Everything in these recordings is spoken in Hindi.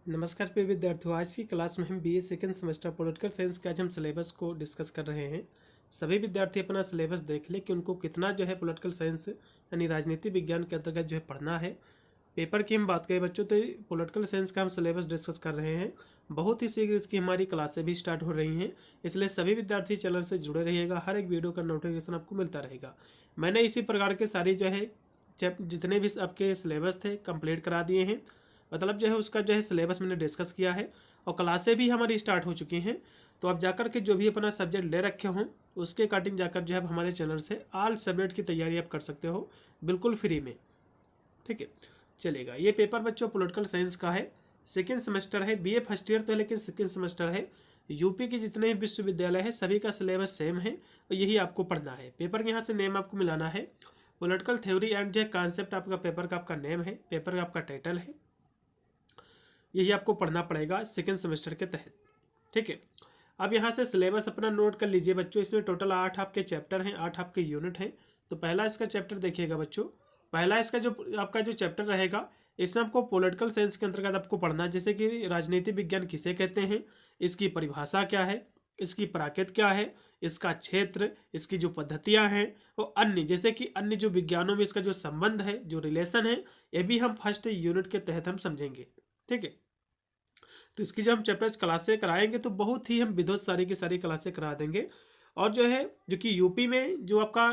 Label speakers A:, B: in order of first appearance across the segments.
A: नमस्कार प्रिय विद्यार्थियों। आज की क्लास में हम BA second semester political science के आज हम सिलेबस को डिस्कस कर रहे हैं। सभी विद्यार्थी अपना सिलेबस देख लें कि उनको कितना जो है पॉलिटिकल साइंस यानी राजनीति विज्ञान के अंतर्गत जो है पढ़ना है। पेपर की हम बात करें बच्चों तो पॉलिटिकल साइंस का हम सिलेबस डिस्कस कर रहे हैं। बहुत ही शीघ्र इसकी हमारी क्लासें भी स्टार्ट हो रही हैं, इसलिए सभी विद्यार्थी चैनल से जुड़े रहिएगा। हर एक वीडियो का नोटिफिकेशन आपको मिलता रहेगा। मैंने इसी प्रकार के सारी जो है जितने भी आपके सिलेबस थे कंप्लीट करा दिए हैं। मतलब जो है उसका जो है सिलेबस मैंने डिस्कस किया है और क्लासें भी हमारी स्टार्ट हो चुकी हैं। तो आप जाकर के जो भी अपना सब्जेक्ट ले रखे हों उसके अकॉर्डिंग जाकर जो है हमारे चैनल से ऑल सब्जेक्ट की तैयारी आप कर सकते हो बिल्कुल फ्री में। ठीक है, चलेगा। ये पेपर बच्चों पॉलिटिकल साइंस का है, सेकेंड सेमेस्टर है। बीए फर्स्ट ईयर तो है लेकिन सेकेंड सेमेस्टर है। यूपी के जितने भी विश्वविद्यालय है सभी का सिलेबस सेम है और यही आपको पढ़ना है। पेपर के यहाँ से नेम आपको मिलाना है। पॉलिटिकल थ्योरी एंड जो कॉन्सेप्ट आपका पेपर का आपका नेम है, पेपर का आपका टाइटल है। यही आपको पढ़ना पड़ेगा सेकेंड सेमेस्टर के तहत। ठीक है, अब यहाँ से सिलेबस अपना नोट कर लीजिए बच्चों। इसमें टोटल 8 आपके चैप्टर हैं, 8 आपके यूनिट हैं। तो पहला इसका चैप्टर देखिएगा बच्चों। पहला इसका जो आपका जो चैप्टर रहेगा इसमें आपको पॉलिटिकल साइंस के अंतर्गत आपको पढ़ना है, जैसे कि राजनीति विज्ञान किसे कहते हैं, इसकी परिभाषा क्या है, इसकी प्राकृत क्या है, इसका क्षेत्र, इसकी जो पद्धतियाँ हैं और अन्य, जैसे कि अन्य जो विज्ञानों में इसका जो संबंध है, जो रिलेशन है, ये भी हम फर्स्ट यूनिट के तहत हम समझेंगे। ठीक है, तो इसकी जो हम चैप्टर्स क्लासें कराएंगे तो बहुत ही हम विधिवत सारी की सारी क्लासें करा देंगे। और जो है जो कि यूपी में जो आपका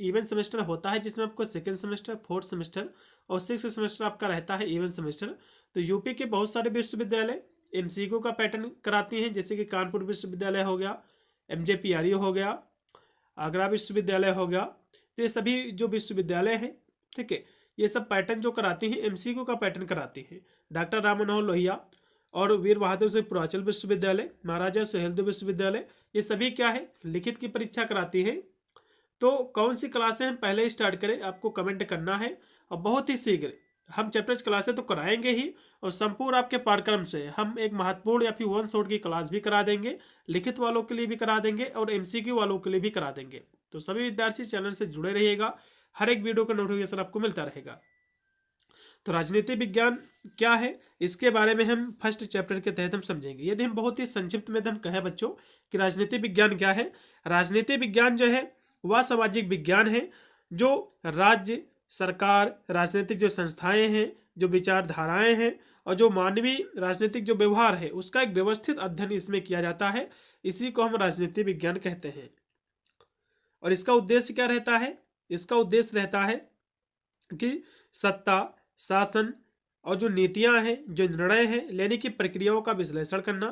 A: इवेंट सेमेस्टर होता है जिसमें आपको सेकेंड सेमेस्टर, फोर्थ सेमेस्टर और सिक्स सेमेस्टर आपका रहता है इवेंट सेमेस्टर। तो यूपी के बहुत सारे विश्वविद्यालय एमसीक्यू का पैटर्न कराती हैं, जैसे कि कानपुर विश्वविद्यालय हो गया, एमजेपीआरयू हो गया, आगरा विश्वविद्यालय हो गया। तो ये सभी जो विश्वविद्यालय हैं, ठीक है, ये सब पैटर्न जो कराती हैं एमसीक्यू का पैटर्न कराती हैं। डॉक्टर राम मनोहर लोहिया और वीर बहादुर सिंह पूर्वांचल विश्वविद्यालय, महाराजा सुहेलदेव विश्वविद्यालय, ये सभी क्या है लिखित की परीक्षा कराती है। तो कौन सी क्लासें हम पहले स्टार्ट करें आपको कमेंट करना है। और बहुत ही शीघ्र हम चैप्टर्स क्लासें तो कराएंगे ही, और संपूर्ण आपके पाठ्यक्रम से हम एक महत्वपूर्ण या फिर वन शॉट की क्लास भी करा देंगे, लिखित वालों के लिए भी करा देंगे और एमसीक्यू वालों के लिए भी करा देंगे। तो सभी विद्यार्थी चैनल से जुड़े रहिएगा, हर एक वीडियो का नोटिफिकेशन आपको मिलता रहेगा। तो राजनीति विज्ञान क्या है इसके बारे में हम फर्स्ट चैप्टर के तहत हम समझेंगे। यदि हम बहुत ही संक्षिप्त में हम कहें बच्चों कि राजनीति विज्ञान क्या है, राजनीति विज्ञान जो है वह सामाजिक विज्ञान है जो राज्य, सरकार, राजनीतिक जो संस्थाएं हैं, जो विचारधाराएं हैं और जो मानवीय राजनीतिक जो व्यवहार है उसका एक व्यवस्थित अध्ययन इसमें किया जाता है। इसी को हम राजनीति विज्ञान कहते हैं। और इसका उद्देश्य क्या रहता है, इसका उद्देश्य रहता है कि सत्ता, शासन और जो नीतियां हैं, जो निर्णय हैं, लेने की प्रक्रियाओं का विश्लेषण करना।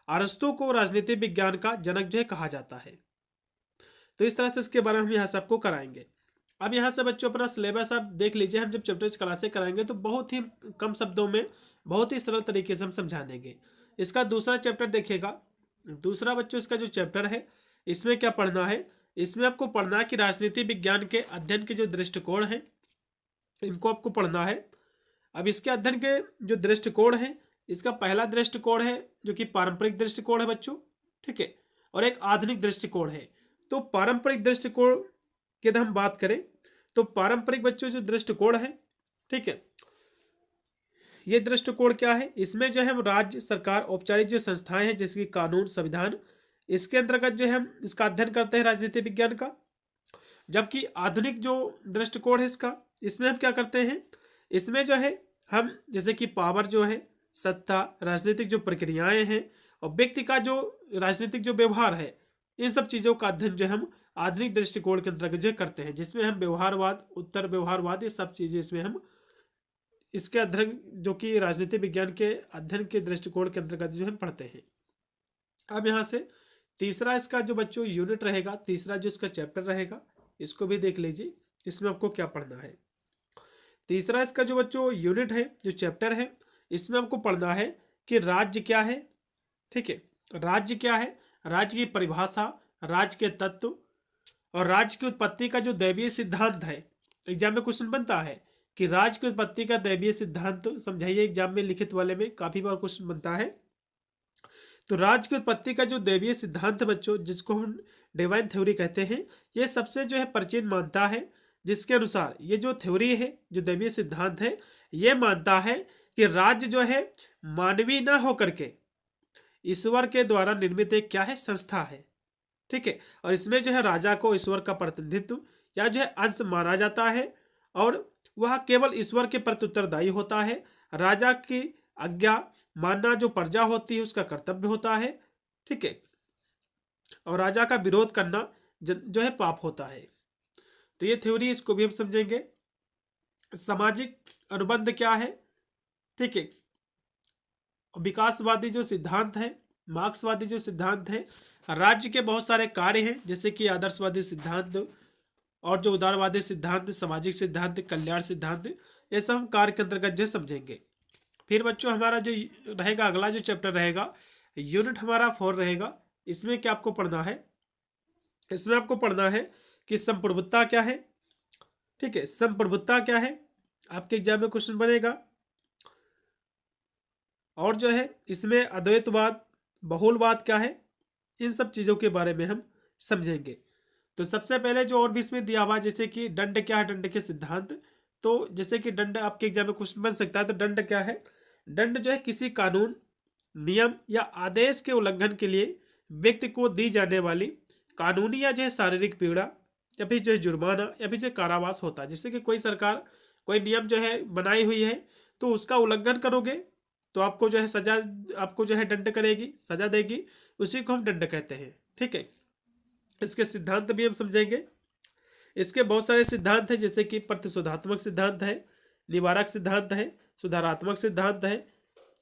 A: अरस्तू को राजनीति विज्ञान का जनक जो है कहा जाता है। तो इस तरह से इसके बारे में हम यहाँ से आपको कराएंगे। अब यहाँ से बच्चों अपना सिलेबस आप देख लीजिए। हम जब चैप्टर्स क्लासें कराएंगे तो बहुत ही कम शब्दों में बहुत ही सरल तरीके से हम समझा देंगे। इसका दूसरा चैप्टर देखिएगा। दूसरा बच्चों इसका जो चैप्टर है इसमें क्या पढ़ना है, इसमें आपको पढ़ना है कि राजनीति विज्ञान के अध्ययन के जो दृष्टिकोण हैं इनको आपको पढ़ना है। अब इसके अध्ययन के जो दृष्टिकोण है, इसका पहला दृष्टिकोण है जो कि पारंपरिक दृष्टिकोण है बच्चों, ठीक है, और एक आधुनिक दृष्टिकोण है। तो पारंपरिक दृष्टिकोण की यदि हम बात करें तो पारंपरिक बच्चों जो दृष्टिकोण है, ठीक है, ये दृष्टिकोण क्या है, इसमें जो है हम राज्य, सरकार, औपचारिक जो संस्थाएं हैं जैसे कि कानून, संविधान, इसके अंतर्गत जो है हम इसका अध्ययन करते हैं राजनीति विज्ञान का। जबकि आधुनिक जो दृष्टिकोण है इसका, इसमें हम क्या करते हैं, इसमें जो है हम जैसे कि पावर जो है, सत्ता, राजनीतिक जो प्रक्रियाएं हैं और व्यक्ति का जो राजनीतिक जो व्यवहार है, इन सब चीज़ों का अध्ययन जो हम आधुनिक दृष्टिकोण के अंतर्गत जो करते हैं, जिसमें हम व्यवहारवाद, उत्तर व्यवहारवाद, ये सब चीज़ें इसमें हम इसके अध्ययन जो कि राजनीति विज्ञान के अध्ययन के दृष्टिकोण के अंतर्गत जो हम पढ़ते हैं। अब यहाँ से तीसरा इसका जो बच्चों यूनिट रहेगा, तीसरा जो इसका चैप्टर रहेगा, इसको भी देख लीजिए। इसमें आपको क्या पढ़ना है। तीसरा इसका जो बच्चों यूनिट है, जो चैप्टर है, इसमें आपको पढ़ना है कि राज्य क्या है। ठीक है, राज्य क्या है, राज्य की परिभाषा, राज्य के तत्व और राज्य की उत्पत्ति का जो दैवीय सिद्धांत है। एग्जाम में क्वेश्चन बनता है कि राज्य की उत्पत्ति का दैवीय सिद्धांत समझाइए। एग्जाम में लिखित वाले में काफी बार क्वेश्चन बनता है। तो राज्य की उत्पत्ति का जो दैवीय सिद्धांत बच्चों, जिसको हम डिवाइन थ्योरी कहते हैं, ये सबसे जो है प्राचीन मानता है, जिसके अनुसार ये जो थ्योरी है, जो दैवीय सिद्धांत है, ये मानता है कि राज्य जो है मानवीय ना होकर के ईश्वर के द्वारा निर्मित एक क्या है, संस्था है। ठीक है, और इसमें जो है राजा को ईश्वर का प्रतिनिधित्व या जो है अंश माना जाता है और वह केवल ईश्वर के प्रति उत्तरदायी होता है। राजा की आज्ञा मानना जो प्रजा होती है उसका कर्तव्य होता है। ठीक है, और राजा का विरोध करना जो है पाप होता है। तो ये थ्योरी, इसको भी हम समझेंगे। सामाजिक अनुबंध क्या है, ठीक है, विकासवादी जो सिद्धांत है, मार्क्सवादी जो सिद्धांत है, राज्य के बहुत सारे कार्य हैं जैसे कि आदर्शवादी सिद्धांत और जो उदारवादी सिद्धांत, सामाजिक सिद्धांत, कल्याण सिद्धांत, ये सब हम कार्य के अंतर्गत जो समझेंगे। फिर बच्चों हमारा जो रहेगा अगला जो चैप्टर रहेगा, यूनिट हमारा 4 रहेगा। इसमें क्या आपको पढ़ना है, इसमें आपको पढ़ना है कि संप्रभुता क्या है। ठीक है, संप्रभुता क्या है, आपके एग्जाम में क्वेश्चन बनेगा। और जो है इसमें अद्वैतवाद, बहुलवाद क्या है, इन सब चीज़ों के बारे में हम समझेंगे। तो सबसे पहले जो और भी इसमें दिया हुआ, जैसे कि दंड क्या है, दंड के सिद्धांत। तो जैसे कि दंड आपके एग्जाम में क्वेश्चन बन सकता है, तो दंड क्या है, दंड जो है किसी कानून, नियम या आदेश के उल्लंघन के लिए व्यक्ति को दी जाने वाली कानूनी या जो है शारीरिक पीड़ा या फिर जो है जुर्माना या फिर जो कारावास होता है। जैसे कि कोई सरकार कोई नियम जो है बनाई हुई है तो उसका उल्लंघन करोगे तो आपको जो है सजा, आपको जो है दंड करेगी, सजा देगी, उसी को हम दंड कहते हैं। ठीक है, इसके सिद्धांत भी हम समझेंगे। इसके बहुत सारे सिद्धांत हैं जैसे कि प्रतिशोधात्मक सिद्धांत है, निवारक सिद्धांत है, सुधारात्मक सिद्धांत है।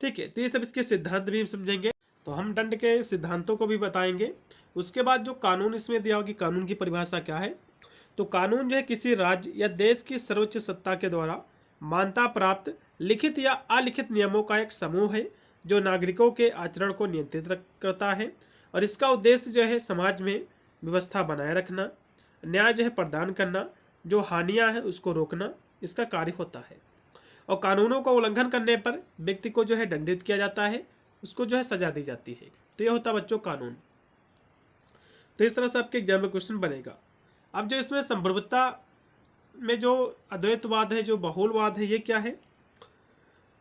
A: ठीक है, तो ये सब इसके सिद्धांत भी हम समझेंगे। तो हम दंड के सिद्धांतों को भी बताएंगे। उसके बाद जो कानून इसमें दिया होगा कि कानून की परिभाषा क्या है। तो कानून जो है किसी राज्य या देश की सर्वोच्च सत्ता के द्वारा मान्यता प्राप्त लिखित या अलिखित नियमों का एक समूह है जो नागरिकों के आचरण को नियंत्रित करता है और इसका उद्देश्य जो है समाज में व्यवस्था बनाए रखना, न्याय जो है प्रदान करना, जो हानियां हैं उसको रोकना, इसका कार्य होता है। और कानूनों का उल्लंघन करने पर व्यक्ति को जो है दंडित किया जाता है, उसको जो है सजा दी जाती है। तो ये होता है बच्चों कानून। तो इस तरह से आपके एग्जाम में क्वेश्चन बनेगा। अब जो इसमें संप्रभुता में जो अद्वैतवाद है, जो बहुलवाद है, ये क्या है,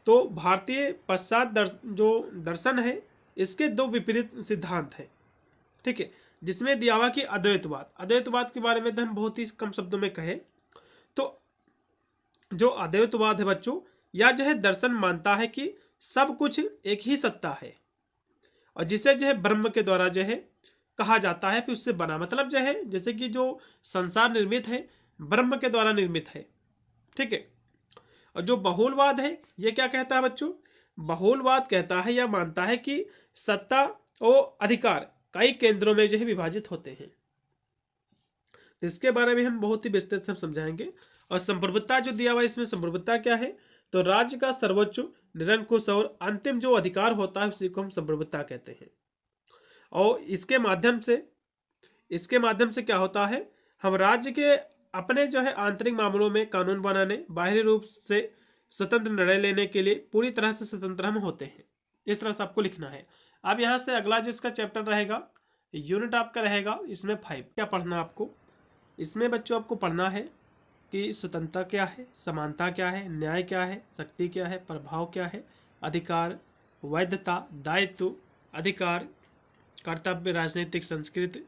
A: तो भारतीय पश्चात जो दर्शन है इसके दो विपरीत सिद्धांत हैं। ठीक है, जिसमें दिया हुआ कि अद्वैतवाद, अद्वैतवाद के बारे में तो हम बहुत ही कम शब्दों में कहें तो जो अद्वैतवाद है बच्चों, या जो है दर्शन मानता है कि सब कुछ एक ही सत्ता है और जिसे जो है ब्रह्म के द्वारा जो है कहा जाता है, फिर उससे बना, मतलब जो है जैसे कि जो संसार निर्मित है ब्रह्म के द्वारा निर्मित है। ठीक है, और जो बहुलवाद है ये क्या कहता है बच्चों, बहुलवाद कहता है या मानता है कि सत्ता और अधिकार कई केंद्रों में जो है विभाजित होते हैं। तो इसके बारे में हम बहुत ही विस्तृत से समझाएंगे। और संप्रभुता जो दिया हुआ है इसमें, संप्रभुता क्या है, तो राज्य का सर्वोच्च, निरंकुश और अंतिम जो अधिकार होता है उसी को हम संप्रभुता कहते हैं। और इसके माध्यम से क्या होता है, हम राज्य के अपने जो है आंतरिक मामलों में कानून बनाने, बाहरी रूप से स्वतंत्र निर्णय लेने के लिए पूरी तरह से स्वतंत्र हम होते हैं। इस तरह से आपको लिखना है। अब यहाँ से अगला जो इसका चैप्टर रहेगा, यूनिट आपका रहेगा इसमें 5। क्या पढ़ना आपको, इसमें बच्चों आपको पढ़ना है कि स्वतंत्रता क्या है, समानता क्या है, न्याय क्या है, शक्ति क्या है, प्रभाव क्या है, अधिकार, वैधता, दायित्व, अधिकार, कर्तव्य, राजनीतिक संस्कृति,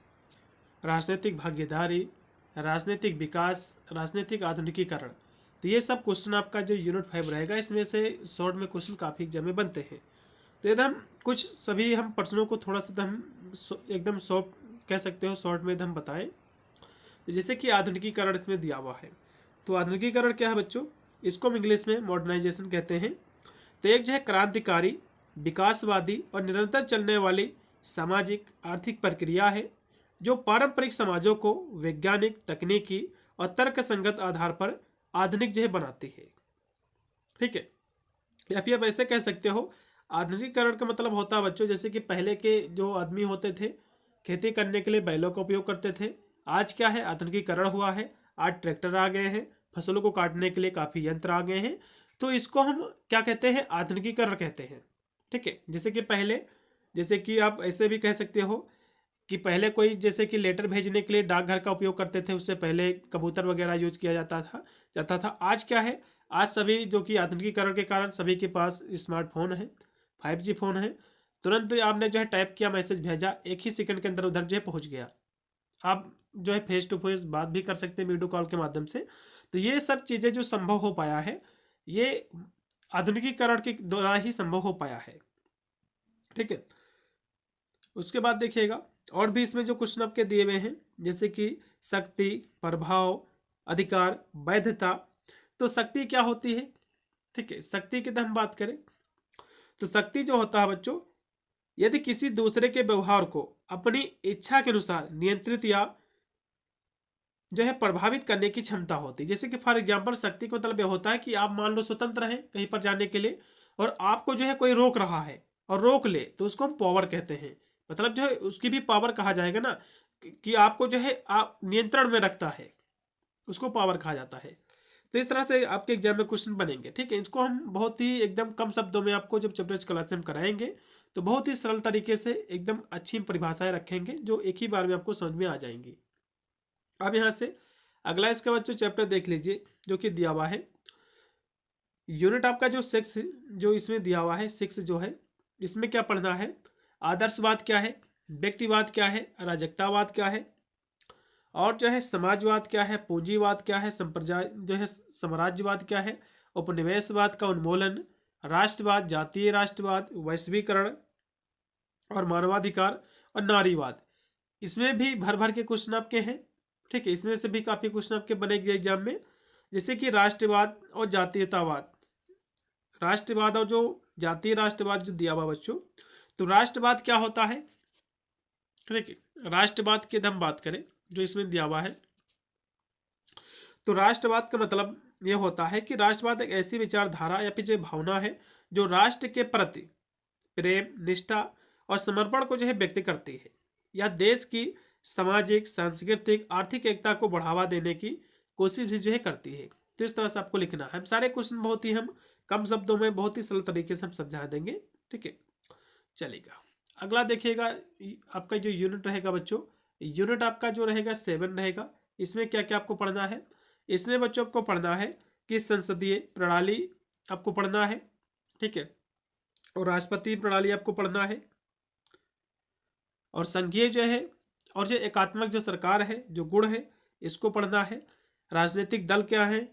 A: राजनीतिक भागीदारी, राजनीतिक विकास, राजनीतिक आधुनिकीकरण। तो ये सब क्वेश्चन आपका जो यूनिट 5 रहेगा, इसमें से शॉर्ट में क्वेश्चन काफ़ी एग्जाम में बनते हैं। तो एकदम कुछ सभी हम प्रश्नों को थोड़ा सा हम एकदम शॉर्ट कह सकते हो, शॉर्ट में हम बताएं। तो जैसे कि आधुनिकीकरण इसमें दिया हुआ है, तो आधुनिकीकरण क्या है बच्चों, इसको हम इंग्लिश में मॉडर्नाइजेशन कहते हैं। तो एक जो है क्रांतिकारी, विकासवादी और निरंतर चलने वाली सामाजिक आर्थिक प्रक्रिया है जो पारंपरिक समाजों को वैज्ञानिक, तकनीकी और तर्क संगत आधार पर आधुनिक जो है बनाती है। ठीक है, या फिर आप ऐसे कह सकते हो, आधुनिकीकरण का मतलब होता है बच्चों, जैसे कि पहले के जो आदमी होते थे खेती करने के लिए बैलों का उपयोग करते थे, आज क्या है आधुनिकीकरण हुआ है, आज ट्रैक्टर आ गए हैं, फसलों को काटने के लिए काफ़ी यंत्र आ गए हैं। तो इसको हम क्या कहते हैं, आधुनिकीकरण कहते हैं। ठीक है, जैसे कि पहले, जैसे कि आप ऐसे भी कह सकते हो कि पहले कोई जैसे कि लेटर भेजने के लिए डाकघर का उपयोग करते थे, उससे पहले कबूतर वगैरह यूज किया जाता था। आज क्या है, आज सभी जो कि आधुनिकीकरण के कारण सभी के पास स्मार्टफोन है, 5G फोन है। तुरंत आपने जो है टाइप किया, मैसेज भेजा, एक ही सेकंड के अंदर उधर जो है पहुंच गया। आप जो है फेस टू फेस बात भी कर सकते हैं वीडियो कॉल के माध्यम से। तो ये सब चीज़ें जो संभव हो पाया है, ये आधुनिकीकरण के द्वारा ही संभव हो पाया है। ठीक है, उसके बाद देखिएगा और भी इसमें जो क्वेश्चन आपके दिए हुए हैं, जैसे कि शक्ति, प्रभाव, अधिकार, वैधता। तो शक्ति क्या होती है? ठीक है, शक्ति की हम बात करें तो शक्ति जो होता है बच्चों, यदि किसी दूसरे के व्यवहार को अपनी इच्छा के अनुसार नियंत्रित या जो है प्रभावित करने की क्षमता होती है। जैसे कि फॉर एग्जांपल शक्ति का मतलब यह होता है कि आप मान लो स्वतंत्र हैं कहीं पर जाने के लिए, और आपको जो है कोई रोक रहा है और रोक ले, तो उसको हम पावर कहते हैं। मतलब जो है उसकी भी पावर कहा जाएगा ना, कि आपको जो है आप नियंत्रण में रखता है, उसको पावर कहा जाता है। तो इस तरह से आपके एग्जाम में क्वेश्चन बनेंगे। ठीक है, इसको हम बहुत ही एकदम कम शब्दों में आपको जब चैप्टर क्लास में कराएंगे तो बहुत ही सरल तरीके से एकदम अच्छी परिभाषाएं रखेंगे जो एक ही बार में आपको समझ में आ जाएंगी। अब यहाँ से अगला इसका बच्चों चैप्टर देख लीजिए जो कि दिया हुआ है यूनिट आपका जो 6 जो इसमें दिया हुआ है 6 जो है, इसमें क्या पढ़ना है? आदर्शवाद क्या है, व्यक्तिवाद क्या है, अराजकतावाद क्या है, और जो है समाजवाद क्या है, पूंजीवाद क्या है, साम्राज्यवाद क्या है, उपनिवेशवाद का उन्मूलन, राष्ट्रवाद, जातीय राष्ट्रवाद, वैश्वीकरण और मानवाधिकार, और नारीवाद। इसमें भी भर भर के क्वेश्चन आपके हैं। ठीक है, इसमें से भी काफी क्वेश्चन आपके बनेंगे एग्जाम में, जैसे कि राष्ट्रवाद और जातीयतावाद। राष्ट्रवाद और जो जातीय राष्ट्रवाद जो दिया हुआ बच्चों, तो राष्ट्रवाद क्या होता है? ठीक है, राष्ट्रवाद की हम बात करें जो इसमें दिया हुआ है, तो राष्ट्रवाद का मतलब यह होता है कि राष्ट्रवाद एक ऐसी विचारधारा या फिर जो भावना है जो राष्ट्र के प्रति प्रेम, निष्ठा और समर्पण को जो है व्यक्त करती है, या देश की सामाजिक, सांस्कृतिक, आर्थिक एकता को बढ़ावा देने की कोशिश भी जो है करती है। तो इस तरह से आपको लिखना है। हम सारे क्वेश्चन बहुत ही हम कम शब्दों में बहुत ही सरल तरीके से हम समझा देंगे। ठीक है, चलेगा। अगला देखिएगा आपका जो यूनिट रहेगा बच्चों, यूनिट आपका जो रहेगा 7 रहेगा। इसमें क्या क्या आपको पढ़ना है? इसमें बच्चों आपको पढ़ना है कि संसदीय प्रणाली आपको पढ़ना है। ठीक है, और राष्ट्रपति प्रणाली आपको पढ़ना है, और संघीय जो है और जो एकात्मक जो सरकार है, जो गुण है, इसको पढ़ना है। राजनीतिक दल क्या है,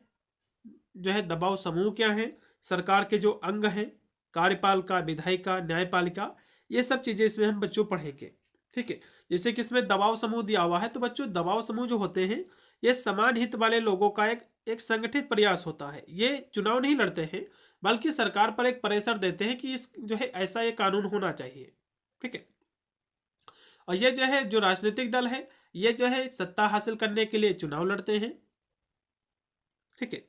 A: जो है दबाव समूह क्या है, सरकार के जो अंग हैं, कार्यपालिका, विधायिका, न्यायपालिका, ये सब चीजें इसमें हम बच्चों पढ़ेंगे। ठीक है, जैसे कि इसमें दबाव समूह दिया हुआ है, तो बच्चों दबाव समूह जो होते हैं ये समान हित वाले लोगों का एक संगठित प्रयास होता है। ये चुनाव नहीं लड़ते हैं बल्कि सरकार पर एक प्रेशर देते हैं कि इस जो है ऐसा ये कानून होना चाहिए। ठीक है, और ये जो है जो राजनीतिक दल है ये जो है सत्ता हासिल करने के लिए चुनाव लड़ते हैं। ठीक है,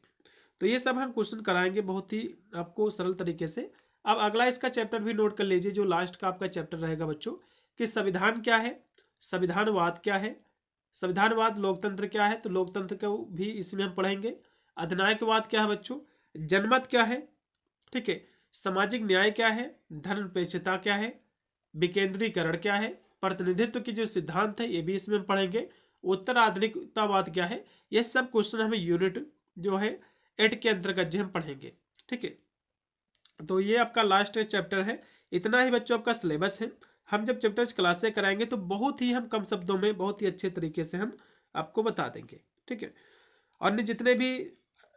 A: तो ये सब हम क्वेश्चन कराएंगे बहुत ही आपको सरल तरीके से। अब अगला इसका चैप्टर भी नोट कर लीजिए, जो लास्ट का आपका चैप्टर रहेगा बच्चों, कि संविधान क्या है, संविधानवाद क्या है, संविधानवाद लोकतंत्र क्या है, तो लोकतंत्र को भी इसमें हम पढ़ेंगे। अधिनायकवाद क्या है बच्चों, जनमत क्या है, ठीक है, सामाजिक न्याय क्या है, धर्मनिरपेक्षता क्या है, विकेंद्रीकरण क्या है, प्रतिनिधित्व की जो सिद्धांत है ये भी इसमें हम पढ़ेंगे, उत्तराधुनिकतावाद क्या है। ये सब क्वेश्चन हमें यूनिट जो है 8 के अंतर्गत जो हम पढ़ेंगे। ठीक है, तो ये आपका लास्ट चैप्टर है। इतना ही बच्चों आपका सिलेबस है। हम जब चैप्टर्स क्लासें कराएंगे तो बहुत ही हम कम शब्दों में बहुत ही अच्छे तरीके से हम आपको बता देंगे। ठीक है, और जितने भी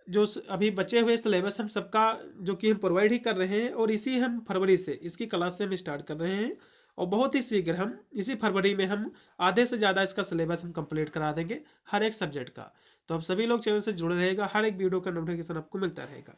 A: जो अभी बचे हुए सिलेबस हम सबका जो कि हम प्रोवाइड ही कर रहे हैं, और इसी हम फरवरी से इसकी क्लास से हम स्टार्ट कर रहे हैं, और बहुत ही शीघ्र हम इसी फरवरी में हम आधे से ज़्यादा इसका सिलेबस हम कंप्लीट करा देंगे हर एक सब्जेक्ट का। तो आप सभी लोग चैनल से जुड़े रहेगा, हर एक वीडियो का नोटिफिकेशन आपको मिलता रहेगा।